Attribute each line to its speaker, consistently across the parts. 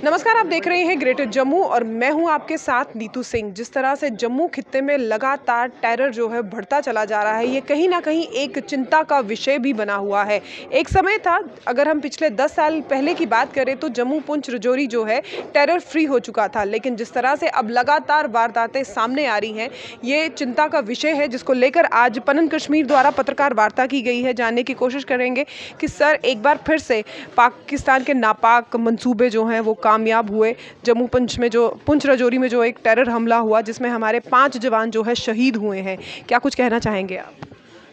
Speaker 1: नमस्कार, आप देख रहे हैं ग्रेटर जम्मू और मैं हूं आपके साथ नीतू सिंह। जिस तरह से जम्मू खित्ते में लगातार टेरर जो है बढ़ता चला जा रहा है, ये कहीं ना कहीं एक चिंता का विषय भी बना हुआ है। एक समय था, अगर हम पिछले 10 साल पहले की बात करें तो जम्मू पुंछ राजौरी जो है टेरर फ्री हो चुका था, लेकिन जिस तरह से अब लगातार वारदातें सामने आ रही हैं, ये चिंता का विषय है, जिसको लेकर आज पनन कश्मीर द्वारा पत्रकार वार्ता की गई है। जानने की कोशिश करेंगे कि सर, एक बार फिर से पाकिस्तान के नापाक मंसूबे जो हैं वो कामयाब हुए। जम्मू पुंछ राजौरी में जो एक टेरर हमला हुआ, जिसमें हमारे 5 जवान जो है शहीद हुए हैं, क्या कुछ कहना चाहेंगे आप?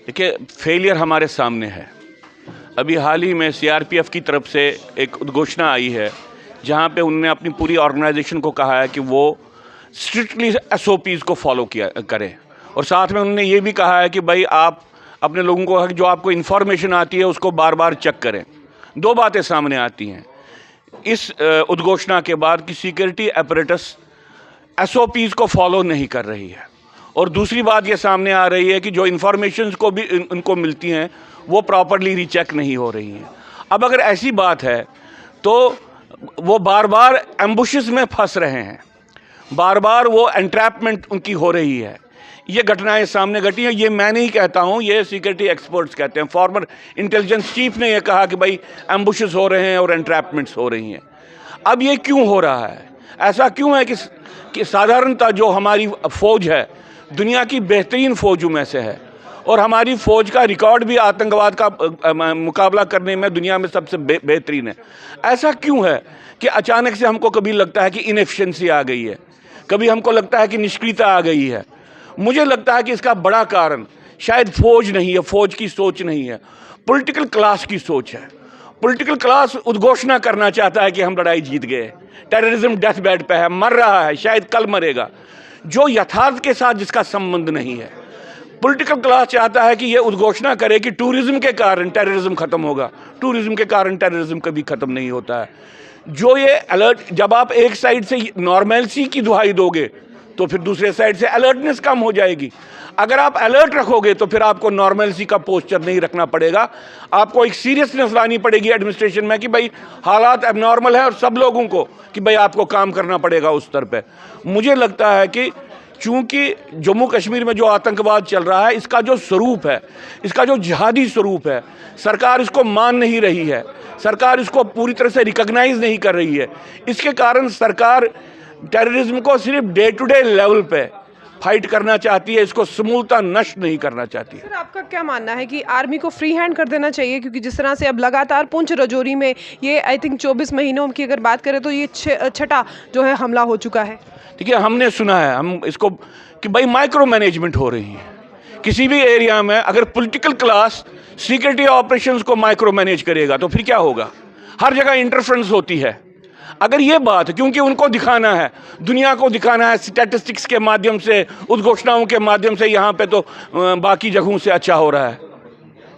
Speaker 2: देखिए, फेलियर हमारे सामने है। अभी हाल ही में सीआरपीएफ की तरफ से एक उद्घोषणा आई है, जहां पे उन्होंने अपनी पूरी ऑर्गेनाइजेशन को कहा है कि वो स्ट्रिक्टली एसओपीज़ को फॉलो किया करें, और साथ में उन्होंने ये भी कहा है कि भाई आप अपने लोगों को जो आपको इन्फॉर्मेशन आती है उसको बार बार चेक करें। दो बातें सामने आती हैं इस उद्घोषणा के बाद कि सिक्योरिटी अपरेटस एसओपीज़ को फॉलो नहीं कर रही है, और दूसरी बात ये सामने आ रही है कि जो इन्फॉर्मेशंस को भी उनको मिलती हैं वो प्रॉपरली रीचेक नहीं हो रही हैं। अब अगर ऐसी बात है तो वो बार बार एम्बुशेस में फंस रहे हैं, बार बार वो एंट्रैपमेंट उनकी हो रही है। ये घटनाएं सामने घटी हैं, ये मैं नहीं कहता हूँ, ये सिक्योरिटी एक्सपर्ट्स कहते हैं। फॉर्मर इंटेलिजेंस चीफ ने ये कहा कि भाई एम्बुशेस हो रहे हैं और एंट्रैपमेंट्स हो रही हैं। अब ये क्यों हो रहा है? ऐसा क्यों है कि साधारणतः जो हमारी फ़ौज है दुनिया की बेहतरीन फ़ौजों में से है, और हमारी फ़ौज का रिकॉर्ड भी आतंकवाद का मुकाबला करने में दुनिया में सबसे बेहतरीन है। ऐसा क्यों है कि अचानक से हमको कभी लगता है कि इनएफिशिएंसी आ गई है, कभी हमको लगता है कि निष्क्रियता आ गई है? मुझे लगता है कि इसका बड़ा कारण शायद फ़ौज नहीं है, फ़ौज की सोच नहीं है, पॉलिटिकल क्लास की सोच है। पॉलिटिकल क्लास उद्घोषणा करना चाहता है कि हम लड़ाई जीत गए, टेररिज्म डेथ बेड पे है, मर रहा है, शायद कल मरेगा, जो यथार्थ के साथ जिसका संबंध नहीं है। पॉलिटिकल क्लास चाहता है कि ये उद्घोषणा करे कि टूरिज्म के कारण टेररिज्म खत्म होगा। टूरिज्म के कारण टेररिज्म कभी खत्म नहीं होता है। जो ये अलर्ट, जब आप एक साइड से नॉर्मैलिटी की दुहाई दोगे तो फिर दूसरे साइड से अलर्टनेस कम हो जाएगी। अगर आप अलर्ट रखोगे तो फिर आपको नॉर्मैलिटी का पोस्चर नहीं रखना पड़ेगा, आपको एक सीरियसनेस लानी पड़ेगी एडमिनिस्ट्रेशन में कि भाई हालात एबनॉर्मल है, और सब लोगों को कि भाई आपको काम करना पड़ेगा उस स्तर पे। मुझे लगता है कि चूंकि जम्मू कश्मीर में जो आतंकवाद चल रहा है, इसका जो स्वरूप है, इसका जो जिहादी स्वरूप है, सरकार इसको मान नहीं रही है, सरकार इसको पूरी तरह से रिकॉग्नाइज नहीं कर रही है। इसके कारण सरकार टेररिज्म को सिर्फ डे टू डे लेवल पे फाइट करना चाहती है, इसको समूलता नष्ट नहीं करना चाहती है।
Speaker 1: सर, आपका क्या मानना है कि आर्मी को फ्री हैंड कर देना चाहिए? क्योंकि जिस तरह से अब लगातार पुंछ राजौरी में ये आई थिंक 24 महीनों की अगर बात करें तो ये छठा जो है हमला हो चुका है।
Speaker 2: देखिए, हमने सुना है हम इसको कि भाई माइक्रो मैनेजमेंट हो रही है किसी भी एरिया में। अगर पॉलिटिकल क्लास सिक्योरिटी ऑपरेशंस को माइक्रो मैनेज करेगा तो फिर क्या होगा? हर जगह इंटरफ्रेंस होती है। अगर ये बात, क्योंकि उनको दिखाना है, दुनिया को दिखाना है स्टैटिस्टिक्स के माध्यम से, उद्घोषणाओं के माध्यम से, यहाँ पे तो बाकी जगहों से अच्छा हो रहा है।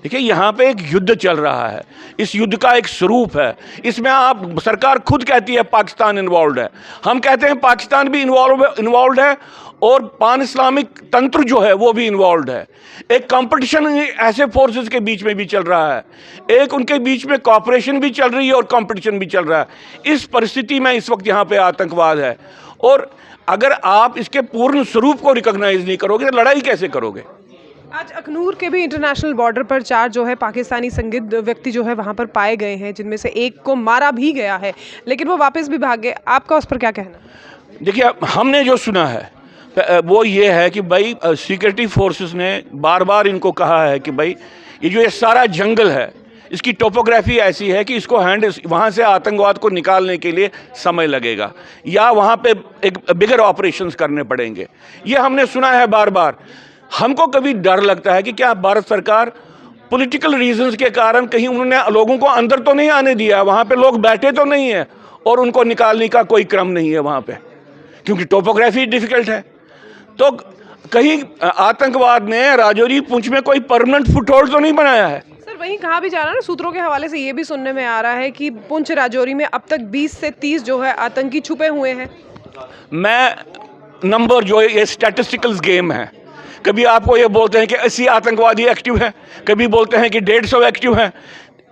Speaker 2: देखिए, यहाँ पे एक युद्ध चल रहा है, इस युद्ध का एक स्वरूप है। इसमें आप, सरकार खुद कहती है पाकिस्तान इन्वॉल्व है, हम कहते हैं पाकिस्तान भी इन्वॉल्व है, और पान इस्लामिक तंत्र जो है वो भी इन्वॉल्व है। एक कंपटीशन ऐसे फोर्सेस के बीच में भी चल रहा है, एक उनके बीच में कॉपरेशन भी चल रही है और कंपटीशन भी चल रहा है। इस परिस्थिति में इस वक्त यहाँ पे आतंकवाद है, और अगर आप इसके पूर्ण स्वरूप को रिकॉग्नाइज नहीं करोगे तो लड़ाई कैसे करोगे?
Speaker 1: आज अखनूर के भी इंटरनेशनल बॉर्डर पर 4 जो है पाकिस्तानी संदिग्ध व्यक्ति जो है वहां पर पाए गए हैं, जिनमें से एक को मारा भी गया है, लेकिन वो वापस भी भाग गए। आपका उस पर क्या कहना?
Speaker 2: देखिए, हमने जो सुना है वो ये है कि भाई सिक्योरिटी फोर्सेस ने बार बार इनको कहा है कि भाई ये सारा जंगल है, इसकी टोपोग्राफी ऐसी है कि इसको वहाँ से आतंकवाद को निकालने के लिए समय लगेगा, या वहाँ पे एक बिगर ऑपरेशंस करने पड़ेंगे। ये हमने सुना है बार बार। हमको कभी डर लगता है कि क्या भारत सरकार पॉलिटिकल रीजंस के कारण कहीं उन्होंने लोगों को अंदर तो नहीं आने दिया, वहाँ पे लोग बैठे तो नहीं है और उनको निकालने का कोई क्रम नहीं है वहाँ पे, क्योंकि टोपोग्राफी डिफिकल्ट है। तो कहीं आतंकवाद ने राजौरी पुंछ में कोई परमानेंट फुटहोल्ड तो नहीं बनाया है?
Speaker 1: सर, वहीं कहा भी जा रहा है ना, सूत्रों के हवाले से ये भी सुनने में आ रहा है कि पुंछ राजौरी में अब तक 20 से 30 जो है आतंकी छुपे हुए हैं।
Speaker 2: मैं नंबर जो है, ये स्टैटिस्टिकल्स गेम है। कभी आपको ये बोलते हैं कि 80 आतंकवादी एक्टिव हैं, कभी बोलते हैं कि 150 एक्टिव हैं।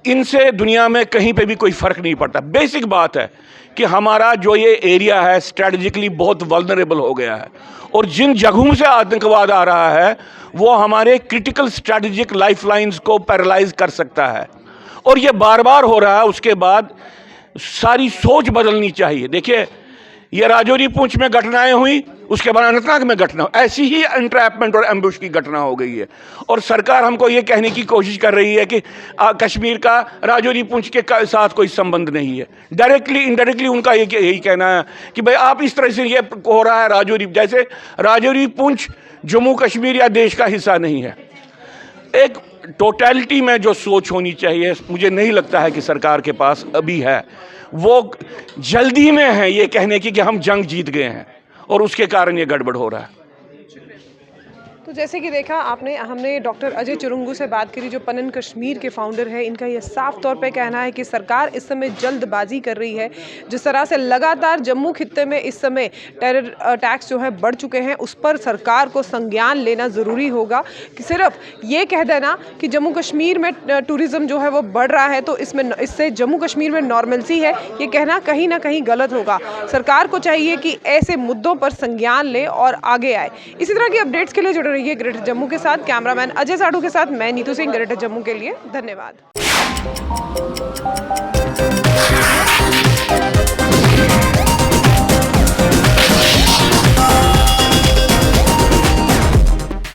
Speaker 2: इनसे दुनिया में कहीं पे भी कोई फ़र्क नहीं पड़ता। बेसिक बात है कि हमारा जो ये एरिया है स्ट्रेटजिकली बहुत वल्नरेबल हो गया है और जिन जगहों से आतंकवाद आ रहा है वो हमारे क्रिटिकल स्ट्रेटजिक लाइफलाइंस को पैरालाइज कर सकता है और ये बार बार हो रहा है। उसके बाद सारी सोच बदलनी चाहिए। देखिए, ये राजौरी पुंछ में घटनाएं हुई, उसके बाद अनंतनाग में घटना, ऐसी ही एंट्रैपमेंट और एम्बुश की घटना हो गई है और सरकार हमको ये कहने की कोशिश कर रही है कि कश्मीर का राजौरी पुंछ के साथ कोई संबंध नहीं है। डायरेक्टली इनडायरेक्टली उनका यही कहना है कि भाई आप इस तरह से ये हो रहा है राजौरी, जैसे राजौरी पुंछ जम्मू कश्मीर या देश का हिस्सा नहीं है। एक टोटलिटी में जो सोच होनी चाहिए, मुझे नहीं लगता है कि सरकार के पास अभी है। वो जल्दी में है ये कहने की कि हम जंग जीत गए हैं और उसके कारण ये गड़बड़ हो रहा है।
Speaker 1: तो जैसे कि देखा आपने, हमने डॉक्टर अजय चुरुंगू से बात करी जो पनन कश्मीर के फाउंडर है। इनका ये साफ तौर पे कहना है कि सरकार इस समय जल्दबाजी कर रही है। जिस तरह से लगातार जम्मू खित्ते में इस समय टेरर अटैक्स जो है बढ़ चुके हैं, उस पर सरकार को संज्ञान लेना ज़रूरी होगा। कि सिर्फ ये कह देना कि जम्मू कश्मीर में टूरिज़्म जो है वो बढ़ रहा है तो इससे जम्मू कश्मीर में नॉर्मलसी है, ये कहना कहीं ना कहीं गलत होगा। सरकार को चाहिए कि ऐसे मुद्दों पर संज्ञान ले और आगे आए। इसी तरह की अपडेट्स के लिए जुड़े रहिए ग्रेटर जम्मू के साथ। कैमरामैन अजय साढ़ू के साथ मैं नीतू सिंह, ग्रेटर जम्मू के लिए। धन्यवाद।